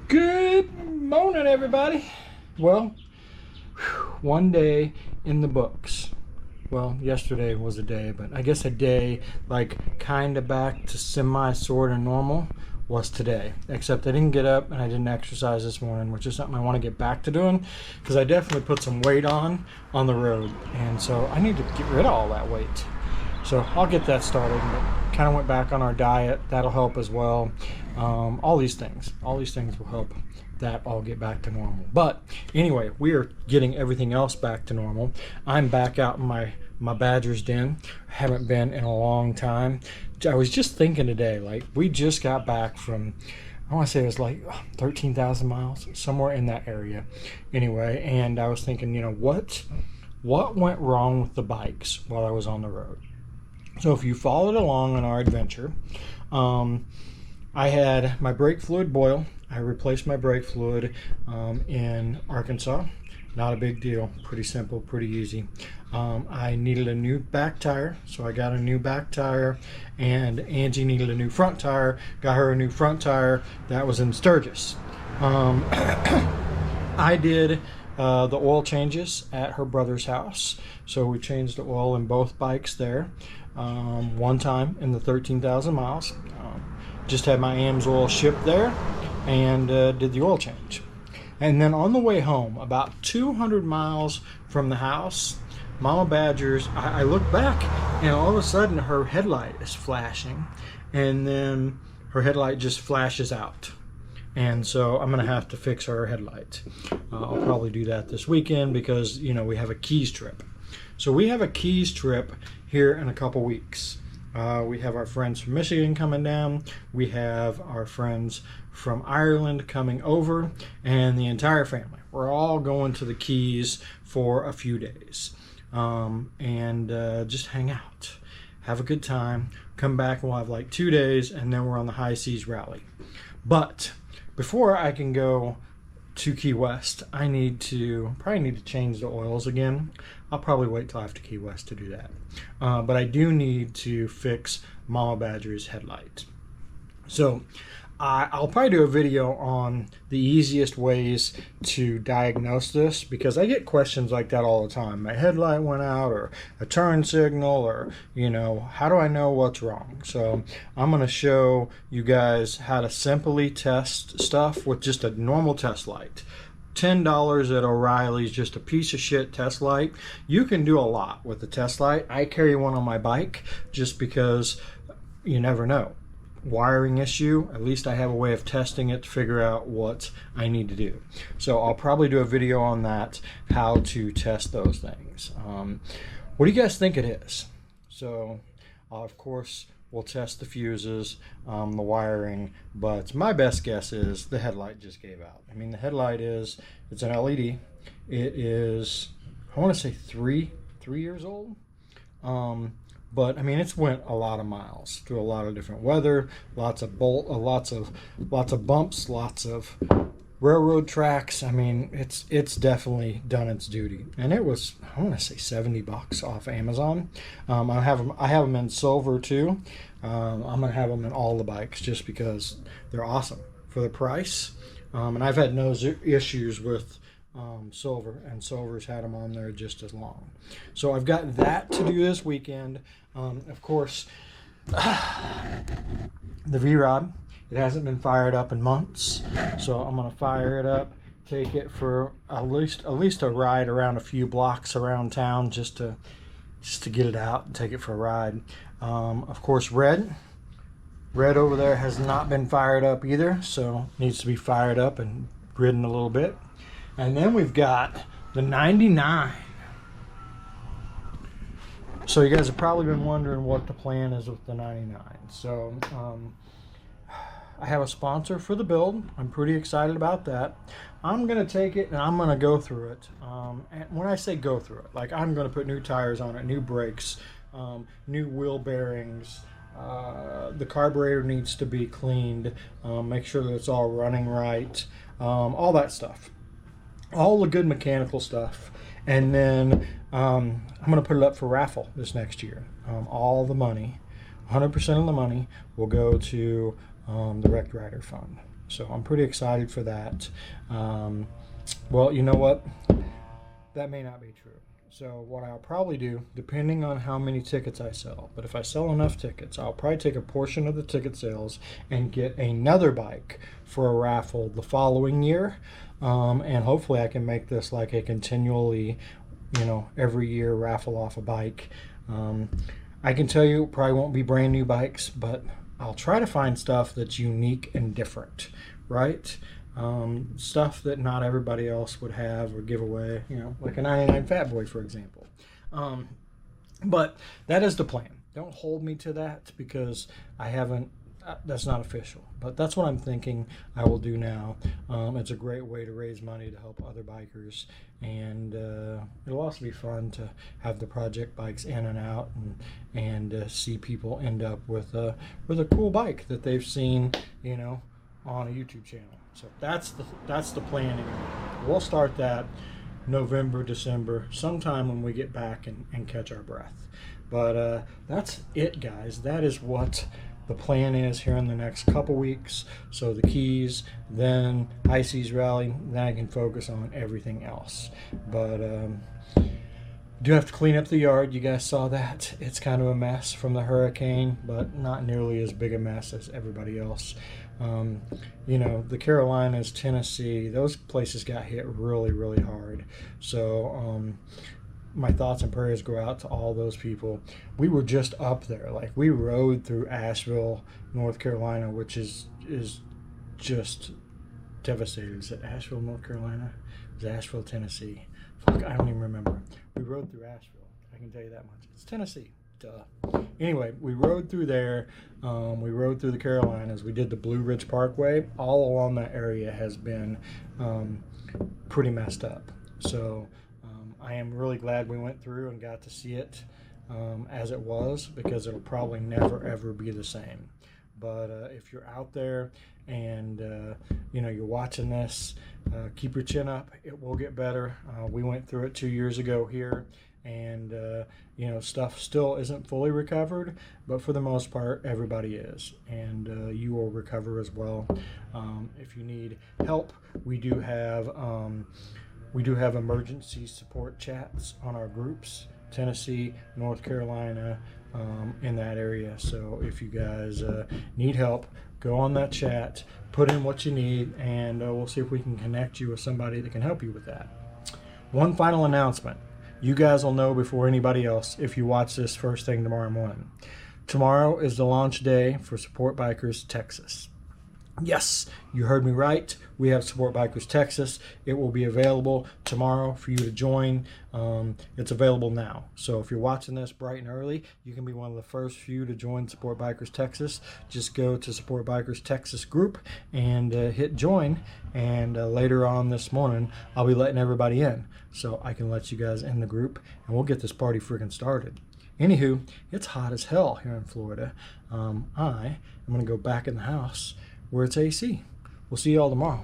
Good morning, everybody. Well, one day in the books. Well, yesterday was a day, but I guess a day like kind of back to semi sort of normal was today. Except I didn't get up and I didn't exercise this morning, which is something I want to get back to doing because I definitely put some weight on the road, and so I need to get rid of all that weight. So I'll get that started. Kind of went back on our diet. That'll help as well. All these things will help that all get back to normal. But anyway, we are getting everything else back to normal. I'm back out in my Badger's den. Haven't been in a long time. I was just thinking today, like we just got back from, I want to say it was like 13,000 miles, somewhere in that area. Anyway, and I was thinking, what went wrong with the bikes while I was on the road? So if you followed along on our adventure, I had my brake fluid boil. I replaced my brake fluid in Arkansas. Not a big deal. Pretty simple, pretty easy. I needed a new back tire, so I got a new back tire. And Angie needed a new front tire. Got her a new front tire. That was in Sturgis. I did the oil changes at her brother's house. So we changed the oil in both bikes there. One time in the 13,000 miles. Just had my AMSOIL shipped there and did the oil change. And then on the way home, about 200 miles from the house, Mama Badger's, I look back and all of a sudden her headlight is flashing, and then her headlight just flashes out. And so I'm going to have to fix her headlight. I'll probably do that this weekend because, we have a Keys trip. So we have a Keys trip here in a couple weeks. We have our friends from Michigan coming down. We have our friends from Ireland coming over, and the entire family. We're all going to the Keys for a few days and just hang out, have a good time, come back, and we'll have like 2 days, and then we're on the high seas rally. But before I can go to Key West, I probably need to change the oils again. I'll probably wait till after Key West to do that. But I do need to fix Mama Badger's headlight. So I'll probably do a video on the easiest ways to diagnose this, because I get questions like that all the time. My headlight went out, or a turn signal, or how do I know what's wrong? So I'm going to show you guys how to simply test stuff with just a normal test light. $10 at O'Reilly's, just a piece of shit test light. You can do a lot with the test light. I carry one on my bike just because you never know. Wiring issue, at least I have a way of testing it to figure out what I need to do. So I'll probably do a video on that, how to test those things. What do you guys think it is? So of course we'll test the fuses, the wiring, but my best guess is the headlight just gave out. I mean, the headlight it's an LED. It is, I want to say three years old. But I mean, it's went a lot of miles through a lot of different weather, lots of bumps, lots of railroad tracks. I mean, it's definitely done its duty. And it was, I want to say $70 off Amazon. I have them in silver too. I'm gonna have them in all the bikes just because they're awesome for the price. And I've had no issues with silver, and silver's had them on there just as long. So I've got that to do this weekend. Of course, the V-Rod, it hasn't been fired up in months, so I'm going to fire it up, take it for at least a ride around a few blocks around town just to get it out and take it for a ride. Of course, red over there has not been fired up either, so needs to be fired up and ridden a little bit. And then we've got the 99. So you guys have probably been wondering what the plan is with the 99. So I have a sponsor for the build. I'm pretty excited about that. I'm going to take it and I'm going to go through it. And when I say go through it, like I'm going to put new tires on it, new brakes, new wheel bearings. The carburetor needs to be cleaned. Make sure that it's all running right. All that stuff. All the good mechanical stuff. And then I'm going to put it up for raffle this next year. All the money, 100% of the money will go to the Wrecked Rider Fund. So I'm pretty excited for that. Well, you know what? That may not be true. So what I'll probably do, depending on how many tickets I sell, but if I sell enough tickets, I'll probably take a portion of the ticket sales and get another bike for a raffle the following year. And hopefully I can make this like a continually, every year raffle off a bike. I can tell you, it probably won't be brand new bikes, but I'll try to find stuff that's unique and different, right? Stuff that not everybody else would have or give away, like a 99 Fatboy, for example. But that is the plan. Don't hold me to that because I haven't, that's not official. But that's what I'm thinking I will do now. It's a great way to raise money to help other bikers. And it'll also be fun to have the project bikes in and out and see people end up with a cool bike that they've seen, on a YouTube channel. So that's the plan. We'll start that November, December, sometime when we get back and catch our breath. But that's it, guys. That is what the plan is here in the next couple weeks. So the keys, then IC's rally, then I can focus on everything else. But do have to clean up the yard. You guys saw that. It's kind of a mess from the hurricane, but not nearly as big a mess as everybody else. The Carolinas, Tennessee, those places got hit really, really hard. So my thoughts and prayers go out to all those people. We were just up there. Like, we rode through Asheville, North Carolina, which is just devastating. Is it Asheville, North Carolina? It was Asheville, Tennessee. Fuck, I don't even remember. We rode through Asheville. I can tell you that much. It's Tennessee. Duh. Anyway, we rode through there. We rode through the Carolinas. We did the Blue Ridge Parkway. All along that area has been pretty messed up. So I am really glad we went through and got to see it as it was, because it'll probably never ever be the same. But if you're out there and you're watching this, keep your chin up. It will get better. We went through it 2 years ago here, and stuff still isn't fully recovered, but for the most part everybody is, and you will recover as well. If you need help, we do have emergency support chats on our groups, Tennessee, North Carolina, in that area. So if you guys need help, go on that chat, put in what you need, and we'll see if we can connect you with somebody that can help you with that. One final announcement. You guys will know before anybody else if you watch this first thing tomorrow morning. Tomorrow is the launch day for Support Bikers Texas. Yes, you heard me right. We have Support Bikers Texas. It will be available tomorrow for you to join. It's available now. So if you're watching this bright and early, you can be one of the first few to join Support Bikers Texas. Just go to Support Bikers Texas group and hit join. And later on this morning, I'll be letting everybody in, so I can let you guys in the group, and we'll get this party freaking started. Anywho, it's hot as hell here in Florida. I am going to go back in the house where it's AC. We'll see you all tomorrow.